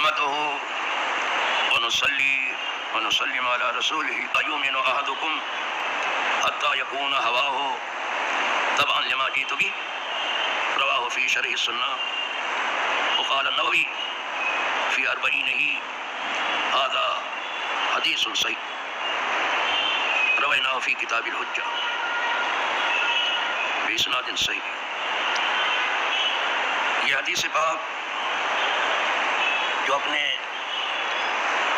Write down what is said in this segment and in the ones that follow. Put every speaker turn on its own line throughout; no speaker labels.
نحمده ونصلي ونسلم على رسوله لا يؤمن أحدكم حتى يكون هواه تبعا لما جئت به رواه في شرح السنة وقال النووي في أربعينه هذا حديث صحيح رويناه في كتاب الحجة بإسناد صحيح. یہ حدیث پاک جو اپنے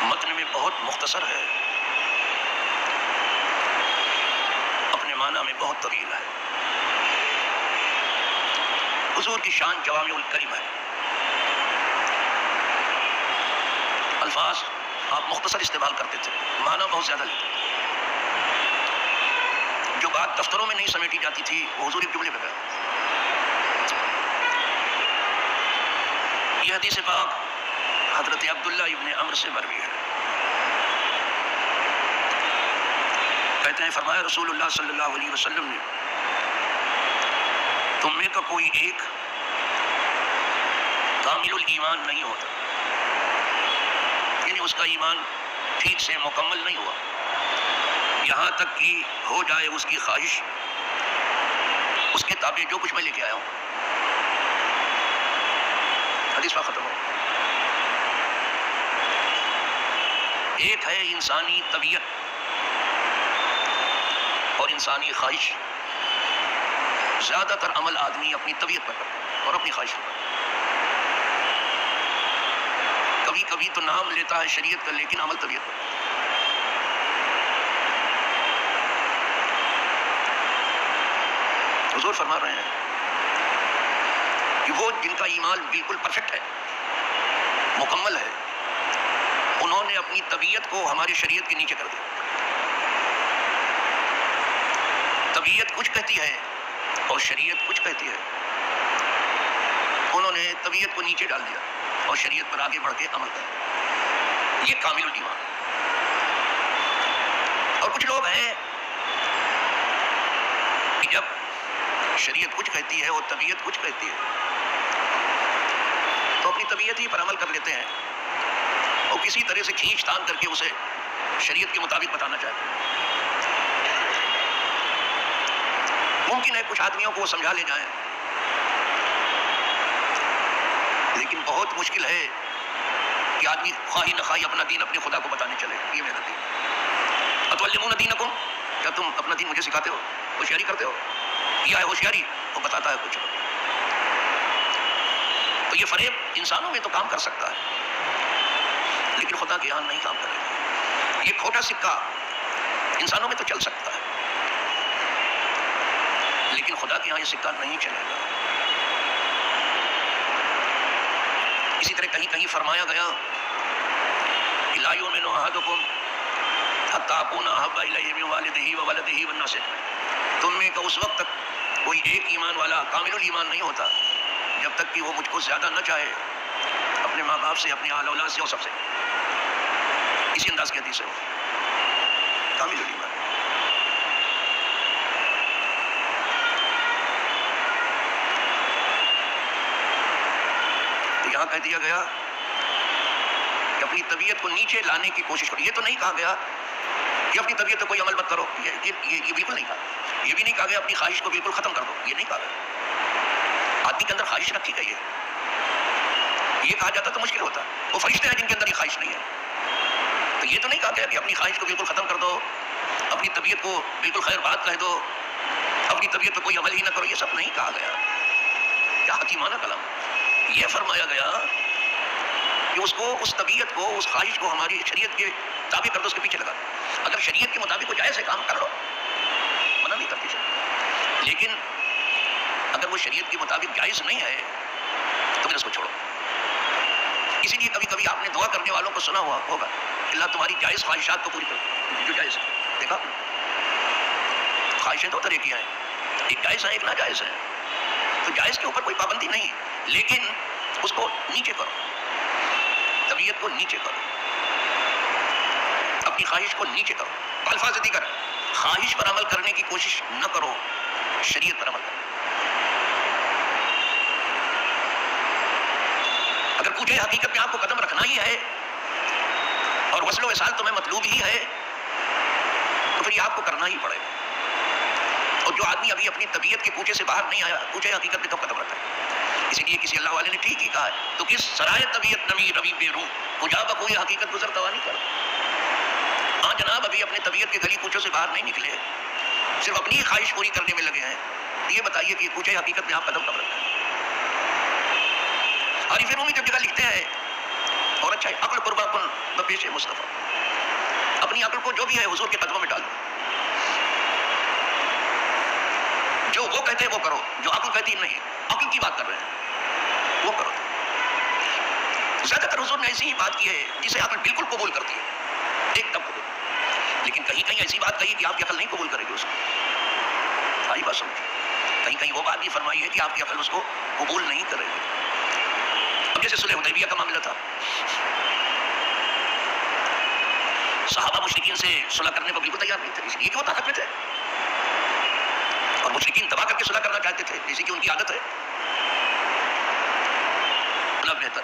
متن میں بہت مختصر ہے، اپنے معنی میں بہت طویل ہے. حضور کی شان جوامع الکلم ہے. الفاظ آپ مختصر استعمال کرتے تھے، معنی بہت زیادہ لیتے تھے. جو بات دفتروں میں نہیں سمیٹی جاتی تھی وہ حضور کے جملے میں گیا. یہ حدیث پاک حضرت عبداللہ ابن عمر سے مروی ہے. کہتے ہیں فرمایا رسول اللہ صلی اللہ علیہ وسلم نے تم میں کا کوئی ایک کامل الایمان نہیں ہوتا، یعنی اس کا ایمان ٹھیک سے مکمل نہیں ہوا یہاں تک کہ ہو جائے اس کی خواہش اس کے تابع جو کچھ میں لے کے آیا ہوں. حدیث پاک ختم ہو. ایک ہے انسانی طبیعت اور انسانی خواہش. زیادہ تر عمل آدمی اپنی طبیعت پر کرتا ہے اور اپنی خواہش پر. کبھی کبھی تو نام لیتا ہے شریعت کا لیکن عمل طبیعت پر. حضور فرما رہے ہیں کہ وہ جن کا ایمان بالکل پرفیکٹ ہے، مکمل ہے، انہوں نے اپنی طبیعت کو ہماری شریعت کے نیچے کر دیا. طبیعت کچھ کہتی ہے اور شریعت کچھ کہتی ہے. انہوں نے طبیعت کو نیچے ڈال دیا اور شریعت پر آگے بڑھ کے عمل کر. یہ کامل الایمان. اور کچھ لوگ ہیں کہ جب شریعت کچھ کہتی ہے اور طبیعت کچھ کہتی ہے تو اپنی طبیعت ہی پر عمل کر لیتے ہیں اور کسی طرح سے کھینچ تان کر کے اسے شریعت کے مطابق بتانا چاہتے ہیں. ممکن ہے کچھ آدمیوں کو وہ سمجھا لے جائیں، لیکن بہت مشکل ہے کہ آدمی خواہی نخواہی اپنا دین اپنے خدا کو بتانے چلے. یہ میرا دین. اتعلمون دینکم، کیا تم اپنا دین مجھے سکھاتے ہو؟ ہوشیاری کرتے ہو؟ کیا ہے ہوشیاری؟ وہ بتاتا ہے کچھ. تو یہ فریب انسانوں میں تو کام کر سکتا ہے لیکن خدا کے یہاں نہیں کام کرے گا. یہ کھوٹا سکہ انسانوں میں تو چل سکتا ہے لیکن خدا کے یہاں یہ سکہ نہیں چلے گا. اسی طرح کہیں کہیں فرمایا گیا کہ لا یؤمن احدکم حتی اکون احب الیہ من والدہ وولدہ والناس اجمعین. تم میں کا اس وقت تک کوئی ایک ایمان والا کامل الایمان نہیں ہوتا جب تک کہ وہ مجھ کو زیادہ نہ چاہے اپنے ماں باپ سے، اپنے آل اولاد سے اور سب سے. اسی انداز کی حدیث ہے وہ کامل الایمان. تو یہاں کہہ دیا گیا کہ اپنی طبیعت کو نیچے لانے کی کوشش کرو. یہ تو نہیں کہا گیا کہ اپنی طبیعت کو کوئی عمل مت کرو. یہ بالکل نہیں کہا. یہ بھی نہیں کہا گیا اپنی خواہش کو بالکل ختم کر دو. یہ نہیں کہا گیا. آدمی کے اندر خواہش رکھی گئی ہے. یہ کہا جاتا تو مشکل ہوتا. وہ فرشتے ہیں جن کے اندر یہ خواہش نہیں ہے. تو یہ تو نہیں کہا گیا کہ اپنی خواہش کو بالکل ختم کر دو، اپنی طبیعت کو بالکل خیر بات کہہ دو، اپنی طبیعت پہ کوئی عمل ہی نہ کرو. یہ سب نہیں کہا گیا. کیا حکیمانہ کلام. یہ فرمایا گیا کہ اس طبیعت کو، اس خواہش کو ہماری شریعت کے تابع کر دو، اس کے پیچھے لگا دو. اگر شریعت کے مطابق وہ جائز ہے کام کر لو، منع نہیں کرتی شریعت. لیکن اگر وہ شریعت کے مطابق جائز نہیں ہے تو پھر اس کو چھوڑو. اسی لیے کبھی کبھی آپ نے دعا کرنے والوں کو سنا ہوا ہوگا اللہ تمہاری جائز خواہشات کو پوری کرو. جو جائز ہے دیکھا، خواہشیں دو طرح کی ہیں، ایک جائز ہے ایک ناجائز ہے. تو جائز کے اوپر کوئی پابندی نہیں لیکن اس کو نیچے کرو، طبیعت کو نیچے کرو، اپنی خواہش کو نیچے کرو. الفاظ دیگر خواہش پر عمل کرنے کی کوشش نہ کرو، شریعت پر عمل کرو. اگر کوچے حقیقت میں آپ کو قدم رکھنا ہی ہے اور وصل و وصال تمہیں مطلوب ہی ہے تو پھر یہ آپ کو کرنا ہی پڑے گا. اور جو آدمی ابھی اپنی طبیعت کے کوچے سے باہر نہیں آیا, کوچے حقیقت میں کب قدم رکھتا ہے؟ اسی لیے کسی اللہ والے نے ٹھیک ہی کہا ہے, تو کس سرائے طبیعت نمی روی بے روح کجا بکوئی حقیقت گزر توا نہیں کر. ہاں جناب, ابھی اپنی طبیعت کے گلی کوچوں سے باہر نہیں نکلے, صرف اپنی خواہش پوری کرنے میں لگے ہیں. یہ بتائیے کہ کوچے حقیقت میں آپ قدم کب رکھتے ہیں؟ عارف رومی جب جگہ لکھتے ہیں, اور اچھا ہے, عقل قربا کن بپیش مصطفیٰ, اپنی عقل کو جو بھی ہے حضور کے قدموں میں ڈال دو. جو وہ کہتے ہیں وہ کرو, جو عقل کہتی نہیں, عقل کی بات کر رہے ہیں وہ کرو. زیادہ تر حضور نے ایسی ہی بات کی ہے جسے عقل بالکل قبول کرتی ہے, ایک دم قبول. لیکن کہیں کہیں ایسی بات کہی کہ آپ کی عقل نہیں قبول کرے گی اس کو. آئی بات سمجھ. کہیں کہیں وہ بات بھی فرمائی ہے کہ آپ کی عقل اس کو قبول نہیں کرے گی. اب جیسے صلح حدیبیہ کا معاملہ تھا, صحابہ مشرکین سے صلح کرنے کو بالکل تیار نہیں تھے, اس لیے کہ وہ طاقت میں تھے, اور مشرکین دبا کر کے صلح کرنا چاہتے تھے جیسے کہ ان کی عادت ہے. اللہ بہتر,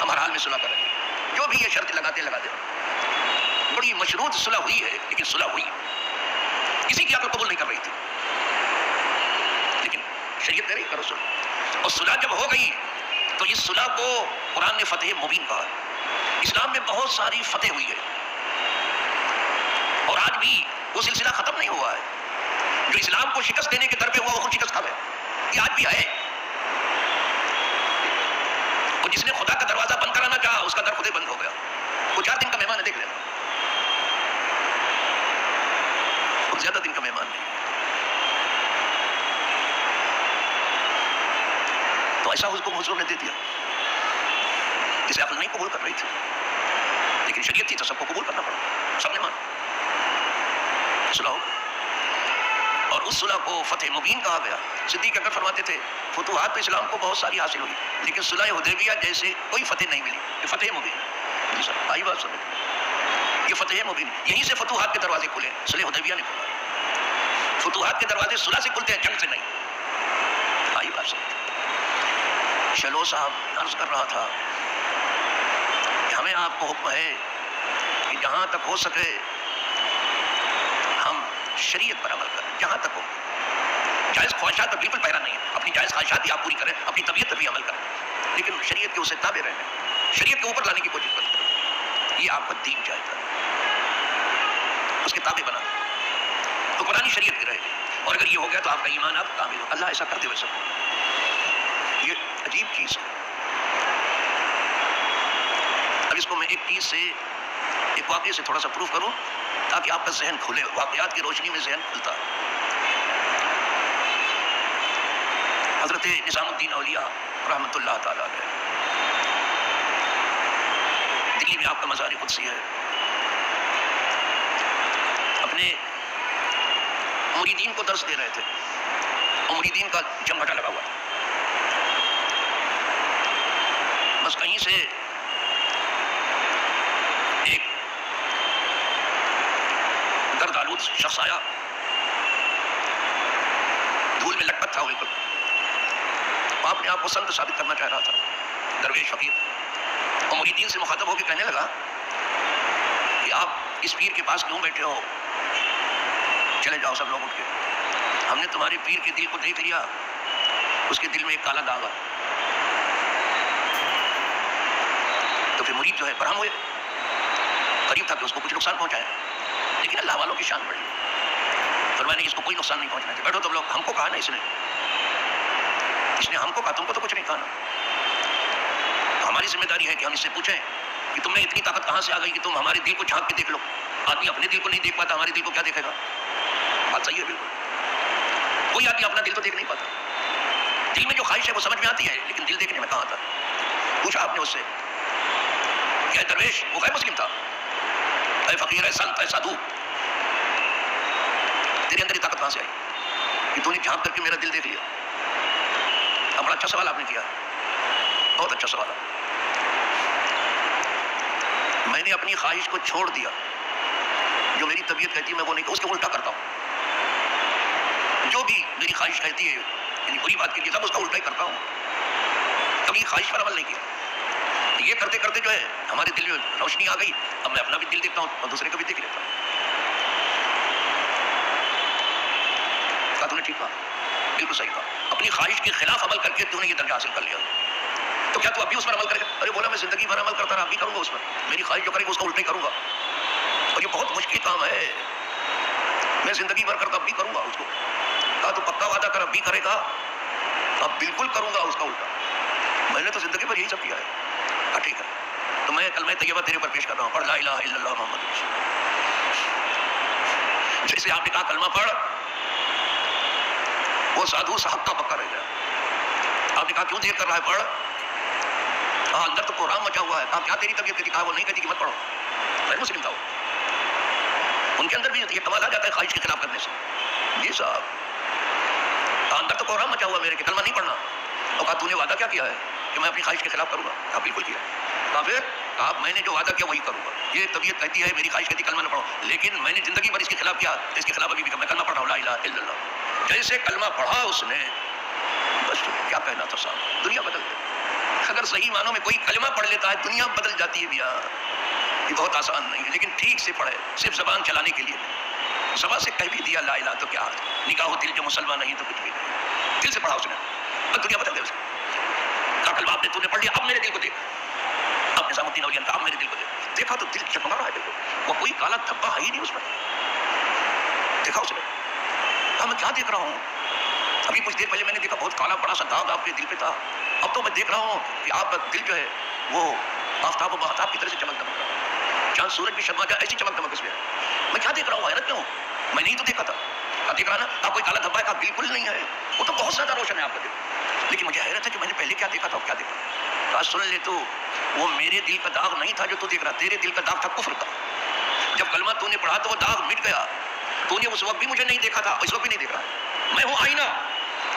ہم ہر حال میں صلح کریں گے, جو بھی یہ شرط لگاتے. بڑی مشروط صلح ہوئی ہے, لیکن صلح ہوئی, کسی کی عقل قبول نہیں کر رہی تھی, لیکن شریعت دے رہی کرو صلح. اور صلح جب ہو گئی تو اس صلح کو قرآن نے فتح مبین کہا. اسلام میں بہت ساری فتح ہوئی ہے, اور آج بھی وہ سلسلہ ختم نہیں ہوا ہے. جو اسلام کو شکست دینے کے در پہ ہوا وہ خود شکست کھا گیا, یہ آج بھی ہے. اور جس نے خدا کا دروازہ بند کرانا چاہا اس کا در خود ہی بند ہو گیا. وہ 4 دن کا مہمان ہے, دیکھ لینا, وہ زیادہ دن کا مہمان نہیں. تو ایسا حکم حضور نے دے دیا جسے عقل نہیں قبول کر رہی تھی, لیکن شریعت تھی تو سب کو قبول کرنا پڑا, سب نے مانا. صلح ہو, اور اس صلح کو فتح مبین کہا گیا. صدیق اکبر فرماتے تھے فتوحات تو اسلام کو بہت ساری حاصل ہوئی, لیکن صلح حدیبیہ جیسے کوئی فتح نہیں ملی. یہ فتح مبین. جی سر, آئی بات سمجھ, یہ فتح مبین, یہیں سے فتوحات کے دروازے کھلے, صلح حدیبیہ نے کھولا. فتوحات کے دروازے صلح سے کھلتے ہیں, جنگ سے نہیں. آئی بات سمجھ. چلو صاحب, عرض کر رہا تھا کہ ہمیں آپ کو حکم ہے کہ جہاں تک ہو سکے ہم شریعت پر عمل کریں, جہاں تک ہو. جائز خواہشات پر بالکل پیرا نہیں ہے, اپنی جائز خواہشات بھی آپ پوری کریں, اپنی طبیعت پر بھی عمل کریں, لیکن شریعت کے اسے تابع رہنے, شریعت کے اوپر لانے کی کوشش کریں. یہ آپ کا دین چاہتا ہے, اس کے تابع بنا تو قرآن شریعت کی رہے گی. اور اگر یہ ہو گیا تو آپ کا ایمان آپ کامل ہو. اللہ ایسا کرتے ہوئے سب, یہ عجیب چیز ہے. اب اس کو میں ایک چیز سے, ایک واقعے سے تھوڑا سا پروف کروں تاکہ آپ کا ذہن کھلے. واقعات کی روشنی میں ذہن کھلتا ہے. حضرت نظام الدین اولیاء رحمۃ اللہ تعالیٰ علیہ, دلی میں آپ کا مزار قدسی ہے. اپنے مریدین کو درس دے رہے تھے, اور مریدین کا جمگھٹا لگا ہوا تھا. بس کہیں سے ایک گرد آلود شخص آیا, دھول میں لٹ پٹ تھا بالکل. وہ اپنے آپ کو سنت ثابت کرنا چاہ رہا تھا, درویش فقیر. اور مریدین سے مخاطب ہو کے کہنے لگا کہ آپ اس پیر کے پاس کیوں بیٹھے ہو, چلے جاؤ سب لوگ اٹھ کے. ہم نے تمہارے پیر کے دل کو دیکھ لیا, اس کے دل میں ایک کالا داغ ہے. تو پھر مرید جو ہے برہم ہوئے, قریب تھا کہ اس کو کچھ نقصان پہنچایا, لیکن اللہ والوں کی شان بڑھی. فرمایا اس کو کوئی نقصان نہیں پہنچنا چاہیے, بیٹھو تم لوگ. ہم کو کہا نا اس نے ہم کو کہا, تم کو تو کچھ نہیں کہا نا. ہماری ذمہ داری ہے کہ ہم اس سے پوچھیں کہ تم میں اتنی طاقت کہاں سے آ گئی کہ تم ہمارے دل کو جھانک کے دیکھ لو. آدمی اپنے دل کو نہیں دیکھ پاتا, ہمارے دل کو کیا دیکھے گا؟ بات صحیح ہے بالکل. کوئی آدمی اپنا دل تو دیکھ نہیں پاتا. دل میں جو خواہش ہے وہ سمجھ میں آتی ہے, لیکن دل دیکھنے میں کہاں آتا. پوچھا آپ نے اس سے, کیا درویش وہ غیر مسلم تھا, اے فقیر, اے سنت, اے سادھو, تیرے اندر یہ طاقت کہاں سے آئی کہ تو نے جھانک کر کے میرا دل دیکھ لیا؟ اب بڑا اچھا سوال آپ نے کیا, بہت اچھا سوال. میں نے اپنی خواہش کو چھوڑ دیا, جو میری طبیعت کہتی ہے میں وہ نہیں, اس کے الٹا کرتا ہوں. جو بھی میری خواہش کہتی ہے یعنی بری بات کے لیے, سب اس کا الٹا ہی کرتا ہوں. کبھی خواہش پر عمل نہیں کیا. یہ کرتے کرتے جو ہے ہمارے دل میں روشنی آ گئی. اب میں اپنا بھی دل دیکھتا ہوں اور دوسرے کا بھی دیکھ لیتا ہوں. کہا تو نے ٹھیک کہا, بالکل صحیح کہا. اپنی خواہش کے خلاف عمل کر کے تو نے یہ درجہ حاصل کر لیا, تو کیا تو اب بھی اس پر عمل کرے گا؟ ارے بولا میں زندگی بھر عمل کرتا رہا, اب بھی کروں گا اس پر. میری خواہش جو کرے گا اس کا الٹا ہی کروں گا, اور یہ بہت مشکل کام ہے. میں زندگی بھر کرتا اب بھی کروں گا اس کو. کہا تو پکا وعدہ کر اب بھی کرے گا؟ اب بالکل کروں گا اس کا الٹا. میں نے تو زندگی بھر یہی سب کیا ہے. ٹھیک ہے, تو میں کلمہ طیبہ تیرے پر پیش کر رہا ہوں, پڑھ لا الہ الا اللہ محمد رسول اللہ. جیسے آپ نے کہا کلمہ پڑھ, وہ سادھو صاحب کا پکا رہ گیا. آپ نے کہا کیوں دیر کر رہا ہے, پڑھ. ہاں اندر تو کوہرام مچا ہوا ہے. کہا کیا تیری طبیعت کہتی؟ کہا وہ نہیں کہتی کہ مت پڑھو. غیر مسلم تھا وہ, ان کے اندر بھی یہ کمال آ جاتا ہے خواہش کے خلاف کرنے سے. جی صاحب, کہا اندر تو کوہرام مچا ہوا میرے کہ کلمہ نہیں پڑھنا. اور کہا تو نے وعدہ کیا کیا ہے کہ میں اپنی خواہش کے خلاف کروں گا؟ کہا بالکل کیا. کہا پھر؟ کہا میں نے جو وعدہ کیا وہی کروں گا. یہ طبیعت کہتی ہے, میری خواہش کہتی کلمہ نہ پڑھو, لیکن میں نے زندگی بھر اس کے خلاف کیا, اس کے خلاف ابھی بھی میں کلمہ پڑھ رہا ہوں, لا الہ الا اللہ. جیسے کلمہ پڑھا اس نے, بس کیا کہنا تھا صاحب, دنیا بدل گئی. اگر صحیح معنوں میں کوئی کلمہ پڑھ لیتا ہے دنیا بدل جاتی ہے بھیا. یہ بہت آسان نہیں ہے, لیکن ٹھیک سے پڑھے, صرف زبان چلانے کے لیے. زبان سے کہہ بھی دیا لا الہ تو کیا نکاح دل جو مسلمان نہیں تو کچھ بھی نہیں. دل سے پڑھا اس نے, بس دنیا بدل گئی اس کی. کہا کلمہ آپ نے تو نے پڑھ لیا, اب میرے دل کو دیکھ. اب نظام الدین اولیاء نے کہا اب میرے دل کو دیکھ. دیکھا تو دل چمک رہا ہے, دیکھو وہ کوئی کالا دھبا ہے ہی نہیں اس پر. دیکھا اس نے, کہا میں کیا دیکھ رہا ہوں, ابھی کچھ دیر پہلے میں نے دیکھا بہت کالا بڑا سا داغ آپ کے دل پہ تھا, اب تو میں دیکھ رہا ہوں کہ آپ کا دل جو ہے وہ آفتاب و مہتاب کی طرح سے چمک دمک رہا ہے, چاند سورج بھی شرما جائے ایسی چمک دمک اس میں. میں کیا دیکھ رہا ہوں, حیرت میں ہوں, میں نہیں تو دیکھا تھا. کہا دیکھ رہا نا آپ کوئی کالا دھبا ہے؟ کہا بالکل نہیں ہے, وہ تو بہت زیادہ روشن ہے آپ کا دل, لیکن مجھے حیرت ہے کہ میں نے پہلے کیا دیکھا تھا اور کیا دیکھا. کہا سن لے, تو وہ میرے دل کا داغ نہیں تھا جو تو دیکھ رہا, تیرے دل کا داغ تھا کفر کا. جب کلمہ تو نے پڑھا تو وہ داغ مٹ گیا. تو نے اس وقت بھی مجھے نہیں دیکھا تھا, اس وقت بھی نہیں دیکھ رہا. میں ہوں آئینہ,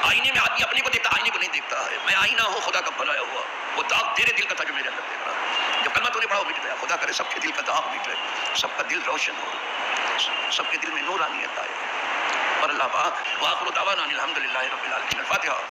آئینے میں آدمی اپنے کو دیکھتا, آئینے کو نہیں دیکھتا ہے. میں آئینہ ہوں خدا کا بنایا ہوا, وہ داغ تیرے دل کا تھا جو میرے اندر دیکھ رہا. جب کلمہ تو نے پڑھا وہ مٹ گیا. خدا کرے سب کے دل کا داغ مٹ گئے, سب کا دل روشن ہو, سب کے دل میں نورانیت آئے. اور اللہ پاک وآخر دعوانا الحمدللہ رب العالمین. الفاتحہ.